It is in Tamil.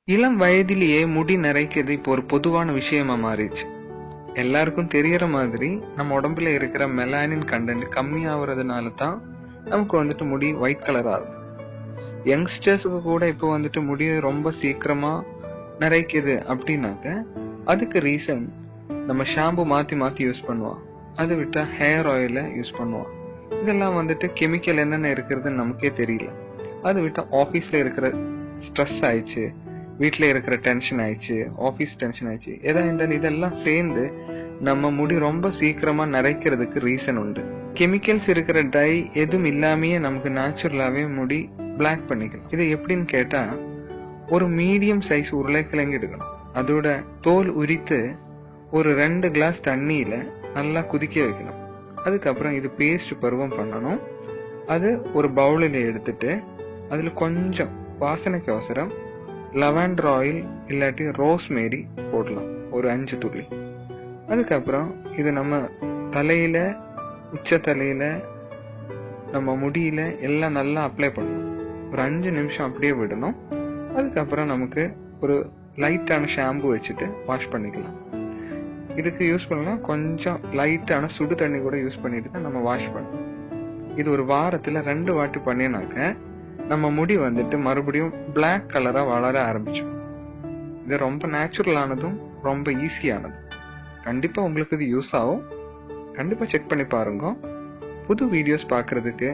இளம் வயதிலேயே முடி நரைக்கிறது இப்போ ஒரு பொதுவான விஷயமா மாறிடுச்சு. எல்லாருக்கும் தெரியற மாதிரி நம்ம உடம்புல இருக்கிற மெலானின் கண்டென்ட் கம்மியாகிறதுனால தான் நமக்கு முடி ஒயிட் கலர் ஆகுது. யங்ஸ்டர்ஸுக்கு கூட இப்போ முடி ரொம்ப சீக்கிரமா நரைக்குது அப்படின்னாக்க அதுக்கு ரீசன் நம்ம ஷாம்பு மாத்தி மாத்தி யூஸ் பண்ணுவோம். அது விட்டா ஹேர் ஆயில யூஸ் பண்ணுவோம். இதெல்லாம் கெமிக்கல் என்னென்ன இருக்கிறதுன்னு நமக்கே தெரியல. அது விட்டா ஆபீஸ்ல இருக்கிற ஸ்ட்ரெஸ் ஆயிடுச்சு, வீட்டுல இருக்கிற டென்ஷன் ஆயிடுச்சு, ஆபீஸ் டென்ஷன் ஆயிடுச்சு, இதெல்லாம் சேர்ந்து நம்ம முடி ரொம்ப சீக்கிரமா நரைக்கிறதுக்கு ரீசன் உண்டு. கெமிக்கல்ஸ் இருக்கிற டை எதுவும் இல்லாமயே நமக்கு நேச்சுரலாவே முடி பிளாக் பண்ணிக்கலாம். இது எப்படின்னு கேட்டா, ஒரு மீடியம் சைஸ் உருளைக்கிழங்கு எடுக்கணும். அதோட தோல் உரித்து ஒரு 2 கிளாஸ் தண்ணியில நல்லா குதிக்க வைக்கணும். அதுக்கப்புறம் இது பேஸ்ட் பருவம் பண்ணணும். அது ஒரு பவுலில் எடுத்துட்டு அதுல கொஞ்சம் வாசனைக்கு அவசரம் லெவண்டர் ஆயில் இல்லாட்டி ரோஸ்மேரி போடலாம், ஒரு 5 துளி. அதுக்கப்புறம் இது நம்ம தலையில, உச்ச தலையில, நம்ம முடியில எல்லாம் நல்லா அப்ளை பண்ணணும். ஒரு 5 நிமிஷம் அப்படியே விடணும். அதுக்கப்புறம் நமக்கு ஒரு லைட்டான ஷாம்பு வச்சுட்டு வாஷ் பண்ணிக்கலாம். இதுக்கு யூஸ் பண்ணலாம் கொஞ்சம் லைட்டான சுடு தண்ணி கூட யூஸ் பண்ணிட்டு தான் நம்ம வாஷ் பண்ணணும். இது ஒரு வாரத்துல 2 வாட்டி பண்ணினாக்க நம்ம முடி மறுபடியும் பிளாக் கலரா வளர ஆரம்பிச்சோம். இது ரொம்ப நேச்சுரலானதும் ரொம்ப ஈஸியானதும். கண்டிப்பா உங்களுக்கு இது யூஸ் ஆகும். கண்டிப்பா செக் பண்ணி பாருங்க. புது வீடியோஸ் பார்க்கறதுக்கு